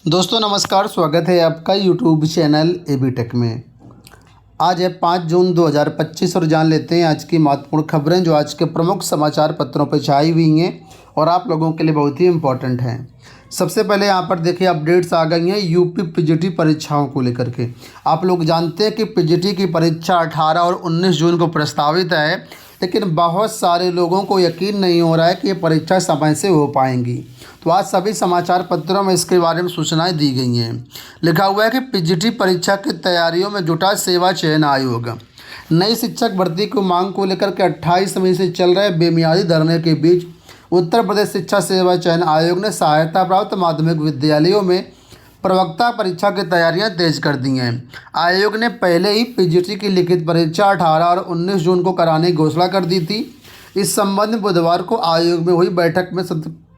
दोस्तों नमस्कार, स्वागत है आपका यूट्यूब चैनल एबी टेक में। आज है 5 जून 2025 और जान लेते हैं आज की महत्वपूर्ण खबरें जो आज के प्रमुख समाचार पत्रों पर छाई हुई हैं और आप लोगों के लिए बहुत ही इम्पोर्टेंट हैं। सबसे पहले यहाँ पर देखिए अपडेट्स आ गई हैं यूपी पीजीटी परीक्षाओं को लेकर के। आप लोग जानते हैं कि पीजीटी की परीक्षा 18 और 19 जून को प्रस्तावित है, लेकिन बहुत सारे लोगों को यकीन नहीं हो रहा है कि ये परीक्षा समय से हो पाएंगी। तो आज सभी समाचार पत्रों में इसके बारे में सूचनाएं दी गई हैं। लिखा हुआ है कि पीजीटी परीक्षा की तैयारियों में जुटा सेवा चयन आयोग। नई शिक्षक भर्ती की मांग को लेकर के 28 मई से चल रहे बेमियादी धरने के बीच उत्तर प्रदेश शिक्षा सेवा चयन आयोग ने सहायता प्राप्त माध्यमिक विद्यालयों में प्रवक्ता परीक्षा की तैयारियां तेज कर दी हैं। आयोग ने पहले ही पीजीटी की लिखित परीक्षा 18 और 19 जून को कराने की घोषणा कर दी थी। इस संबंध में बुधवार को आयोग में हुई बैठक में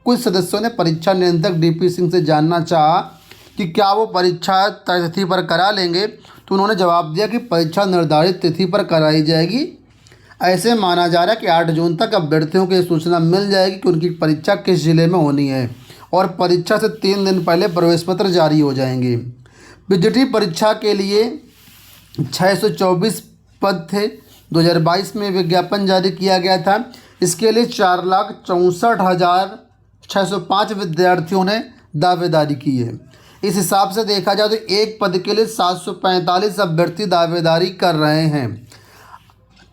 कुछ सदस्यों ने परीक्षा नियंत्रक डीपी सिंह से जानना चाहा कि क्या वो परीक्षा तय तिथि पर करा लेंगे, तो उन्होंने जवाब दिया कि परीक्षा निर्धारित तिथि पर कराई जाएगी। ऐसे माना जा रहा है कि 8 जून तक अभ्यर्थियों को सूचना मिल जाएगी कि उनकी परीक्षा किस जिले में होनी है और परीक्षा से 3 दिन पहले प्रवेश पत्र जारी हो जाएंगे। पीजीटी परीक्षा के लिए 624 पद थे। 2022 में विज्ञापन जारी किया गया था। इसके लिए 4,64,605 विद्यार्थियों ने दावेदारी की है। इस हिसाब से देखा जाए तो एक पद के लिए 745 अभ्यर्थी दावेदारी कर रहे हैं।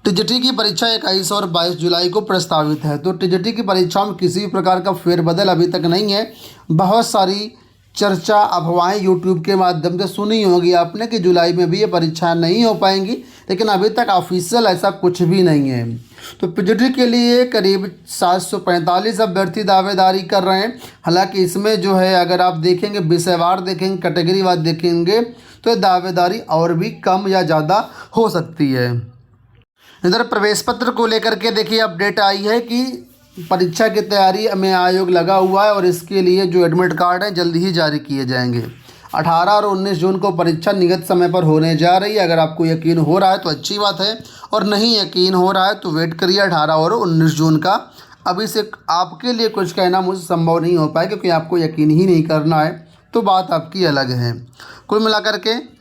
टीजीटी की परीक्षा 21 और 22 जुलाई को प्रस्तावित है। तो टीजीटी की परीक्षाओं में किसी भी प्रकार का फेरबदल अभी तक नहीं है। बहुत सारी चर्चा अफवाहें यूट्यूब के माध्यम से सुनी होगी आपने कि जुलाई में भी ये परीक्षा नहीं हो पाएंगी, लेकिन अभी तक ऑफिशियल ऐसा कुछ भी नहीं है। तो पीजीटी के लिए करीब 745 अभ्यर्थी दावेदारी कर रहे हैं। हालांकि इसमें जो है अगर आप देखेंगे विषयवार देखेंगे, कैटेगरी वार देखेंगे तो ये दावेदारी और भी कम या ज़्यादा हो सकती है। इधर प्रवेश पत्र को लेकर के देखिए अपडेट आई है कि परीक्षा की तैयारी में आयोग लगा हुआ है और इसके लिए जो एडमिट कार्ड हैं जल्दी ही जारी किए जाएंगे। 18 और 19 जून को परीक्षा नियत समय पर होने जा रही है। अगर आपको यकीन हो रहा है तो अच्छी बात है, और नहीं यकीन हो रहा है तो वेट करिए 18 और 19 जून का। अभी से आपके लिए कुछ कहना मुझे संभव नहीं हो पाए क्योंकि आपको यकीन ही नहीं करना है, तो बात आपकी अलग है। कुल मिलाकर के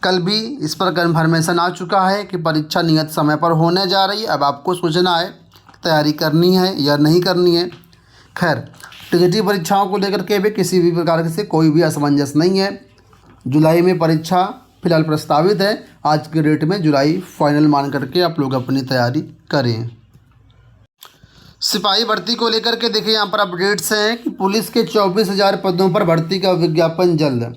कल भी इस पर कन्फर्मेशन आ चुका है कि परीक्षा नियत समय पर होने जा रही है। अब आपको सोचना है तैयारी करनी है या नहीं करनी है। खैर, टीजीटी परीक्षाओं को लेकर के भी किसी भी प्रकार से कोई भी असमंजस नहीं है। जुलाई में परीक्षा फिलहाल प्रस्तावित है। आज के डेट में जुलाई फाइनल मान करके आप लोग अपनी तैयारी करें। सिपाही भर्ती को लेकर के देखिए यहाँ पर अपडेट्स हैं कि पुलिस के 24,000 पदों पर भर्ती का विज्ञापन जल्द।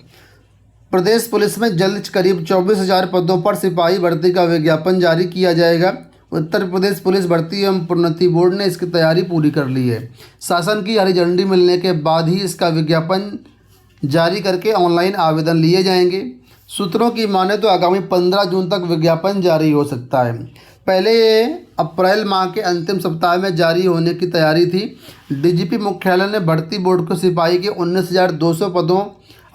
प्रदेश पुलिस में जल्द करीब 24,000 पदों पर सिपाही भर्ती का विज्ञापन जारी किया जाएगा। उत्तर प्रदेश पुलिस भर्ती एवं प्रोन्नति बोर्ड ने इसकी तैयारी पूरी कर ली है। शासन की हरी झंडी मिलने के बाद ही इसका विज्ञापन जारी करके ऑनलाइन आवेदन लिए जाएंगे। सूत्रों की माने तो आगामी 15 जून तक विज्ञापन जारी हो सकता है। पहले ये अप्रैल माह के अंतिम सप्ताह में जारी होने की तैयारी थी। डीजीपी मुख्यालय ने भर्ती बोर्ड को सिपाही के 19,200 पदों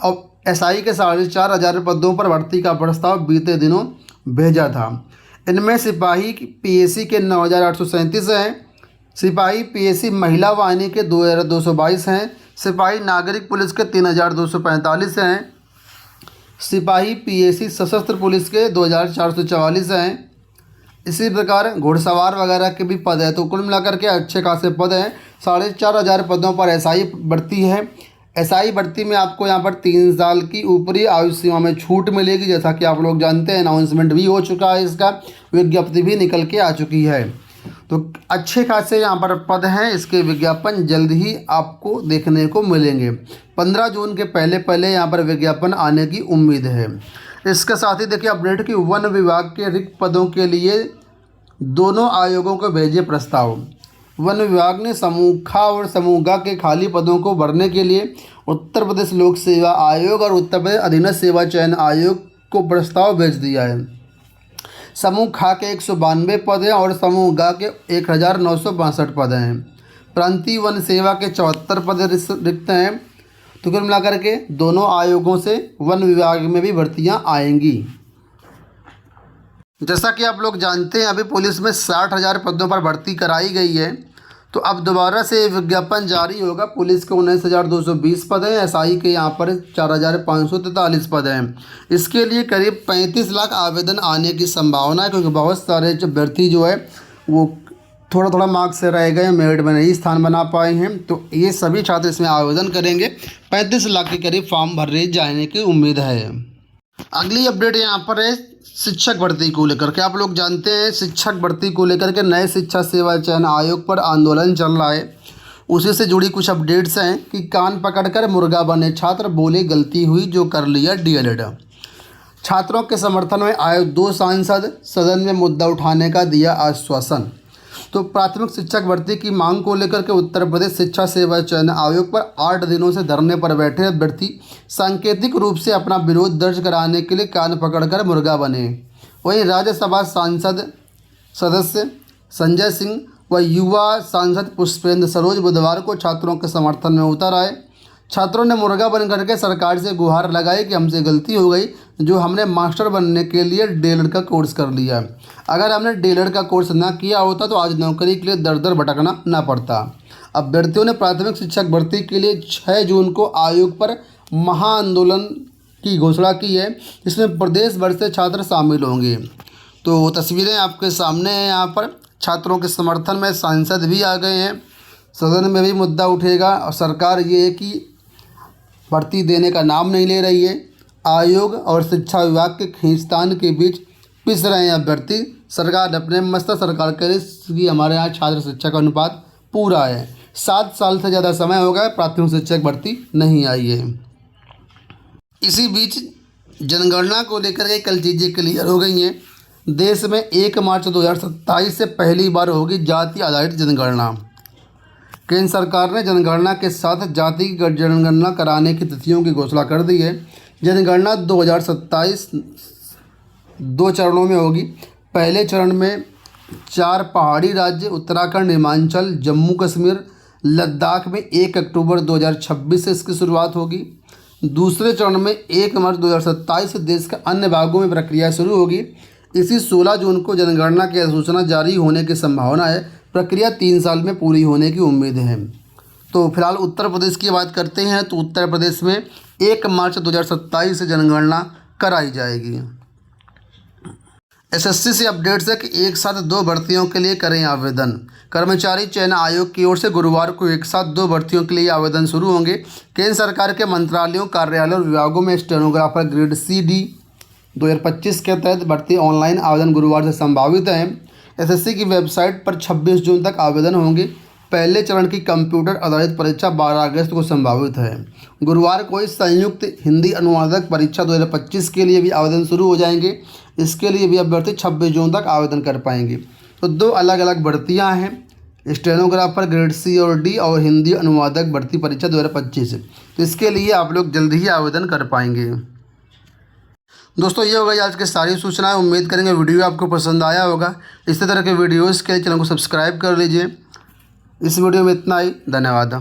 और एसआई के 4,500 पदों पर भर्ती का प्रस्ताव बीते दिनों भेजा था। इनमें सिपाही पीएसी के 9,837 हैं, सिपाही पीएसी महिला वाहिनी के 2,222 हैं, सिपाही नागरिक पुलिस के 3,245 हैं, सिपाही पीएसी सशस्त्र पुलिस के 2,444 हैं। इसी प्रकार घुड़सवार वगैरह के भी पद हैं। तो कुल मिलाकर के अच्छे खासे पद हैं। 4,500 पदों पर एसआई भर्ती है। एसआई भर्ती में आपको यहाँ पर 3 साल की ऊपरी आयु सीमा में छूट मिलेगी, जैसा कि आप लोग जानते हैं। अनाउंसमेंट भी हो चुका है, इसका विज्ञप्ति भी निकल के आ चुकी है। तो अच्छे खासे यहाँ पर पद हैं। इसके विज्ञापन जल्द ही आपको देखने को मिलेंगे। 15 जून के पहले यहाँ पर विज्ञापन आने की उम्मीद है। इसके साथ ही देखिए अपडेट कि वन विभाग के रिक्त पदों के लिए दोनों आयोगों को भेजे प्रस्ताव। वन विभाग ने समूह ख और समूह ग के खाली पदों को भरने के लिए उत्तर प्रदेश लोक सेवा आयोग और उत्तर प्रदेश अधीनस्थ सेवा चयन आयोग को प्रस्ताव भेज दिया है। समूह ख के 192 पद हैं और समूह ग के 1,962 पद हैं। प्रांतीय वन सेवा के 74 पद रिक्त हैं। तो कुल मिलाकर के दोनों आयोगों से वन विभाग में भी भर्तियां आएंगी। जैसा कि आप लोग जानते हैं अभी पुलिस में 60,000 पदों पर भर्ती कराई गई है। तो अब दोबारा से विज्ञापन जारी होगा। पुलिस के 19,220 पद हैं, एसआई के यहाँ पर 4,543 पद हैं। इसके लिए करीब 35 लाख आवेदन आने की संभावना है, क्योंकि बहुत सारे जो अभ्यर्थी जो है वो थोड़ा थोड़ा मार्क्स से रह गए, मेरिट में नहीं स्थान बना पाए हैं। तो ये सभी छात्र इसमें आवेदन करेंगे। 35 लाख के करीब फॉर्म भरे जाने की उम्मीद है। अगली अपडेट यहाँ पर है शिक्षक भर्ती को लेकर के। आप लोग जानते हैं शिक्षक भर्ती को लेकर के नए शिक्षा सेवा चयन आयोग पर आंदोलन चल रहा है। उसी से जुड़ी कुछ अपडेट्स हैं कि कान पकड़कर मुर्गा बने छात्र, बोले गलती हुई जो कर लिया डीएलएड। छात्रों के समर्थन में आए 2 सांसद, सदन में मुद्दा उठाने का दिया आश्वासन। तो प्राथमिक शिक्षक भर्ती की मांग को लेकर के उत्तर प्रदेश शिक्षा सेवा चयन आयोग पर 8 दिनों से धरने पर बैठे अभ्यर्थी सांकेतिक रूप से अपना विरोध दर्ज कराने के लिए कान पकड़कर मुर्गा बने। वहीं राज्यसभा सांसद सदस्य संजय सिंह व युवा सांसद पुष्पेंद्र सरोज बुधवार को छात्रों के समर्थन में उतर आए। छात्रों ने मुर्गा बन करके सरकार से गुहार लगाई कि हमसे गलती हो गई जो हमने मास्टर बनने के लिए डीएलएड का कोर्स कर लिया। अगर हमने डीएलएड का कोर्स ना किया होता तो आज नौकरी के लिए दर दर भटकना ना पड़ता। अभ्यर्थियों ने प्राथमिक शिक्षक भर्ती के लिए 6 जून को आयोग पर महाआंदोलन की घोषणा की है, जिसमें प्रदेश भर से छात्र शामिल होंगे। तो तस्वीरें आपके सामने हैं। यहाँ पर छात्रों के समर्थन में सांसद भी आ गए हैं, सदन में भी मुद्दा उठेगा और सरकार ये है कि भर्ती देने का नाम नहीं ले रही है। आयोग और शिक्षा विभाग के खींचतान के बीच पिस रहे हैं अभ्यर्थी। सरकार अपने मस्त सरकार कह रही कि हमारे यहाँ छात्र शिक्षक अनुपात पूरा है। 7 साल से ज़्यादा समय हो गया प्राथमिक शिक्षक भर्ती नहीं आई है। इसी बीच जनगणना को लेकर के कल चीज़ें क्लियर हो गई हैं। देश में 1 मार्च 2027 से पहली बार होगी जाति आधारित जनगणना। केंद्र सरकार ने जनगणना के साथ जाति की जनगणना कराने की तिथियों की घोषणा कर दी है। जनगणना 2027 2 चरणों में होगी। पहले चरण में 4 पहाड़ी राज्य उत्तराखंड, हिमाचल, जम्मू कश्मीर, लद्दाख में 1 अक्टूबर 2026 से इसकी शुरुआत होगी। दूसरे चरण में 1 मार्च 2027 से देश के अन्य भागों में प्रक्रिया शुरू होगी। इसी 16 जून को जनगणना की अधिसूचना जारी होने की संभावना है। प्रक्रिया 3 साल में पूरी होने की उम्मीद है। तो फिलहाल उत्तर प्रदेश की बात करते हैं तो उत्तर प्रदेश में 1 मार्च 2027 से जनगणना कराई जाएगी। एसएससी से अपडेट्स है कि एक साथ 2 भर्तियों के लिए करें आवेदन। कर्मचारी चयन आयोग की ओर से गुरुवार को एक साथ 2 भर्तियों के लिए आवेदन शुरू होंगे। केंद्र सरकार के मंत्रालयों, कार्यालयों और विभागों में स्टेनोग्राफर ग्रेड CD 2025 के तहत भर्ती ऑनलाइन आवेदन गुरुवार से संभावित है। एसएससी की वेबसाइट पर 26 जून तक आवेदन होंगे। पहले चरण की कंप्यूटर आधारित परीक्षा 12 अगस्त को संभावित है। गुरुवार को इस संयुक्त हिंदी अनुवादक परीक्षा 2025 के लिए भी आवेदन शुरू हो जाएंगे। इसके लिए भी अभ्यर्थी 26 जून तक आवेदन कर पाएंगे। तो 2 अलग अलग भर्तियां हैं, स्टेनोग्राफर ग्रेड C और D और हिंदी अनुवादक भर्ती परीक्षा 2025। तो इसके लिए आप लोग जल्द ही आवेदन कर पाएंगे। दोस्तों ये हो गई आज की सारी सूचनाएं। उम्मीद करेंगे वीडियो आपको पसंद आया होगा। इसी तरह के वीडियोज़ के लिए चैनल को सब्सक्राइब कर लीजिए। इस वीडियो में इतना ही। धन्यवाद।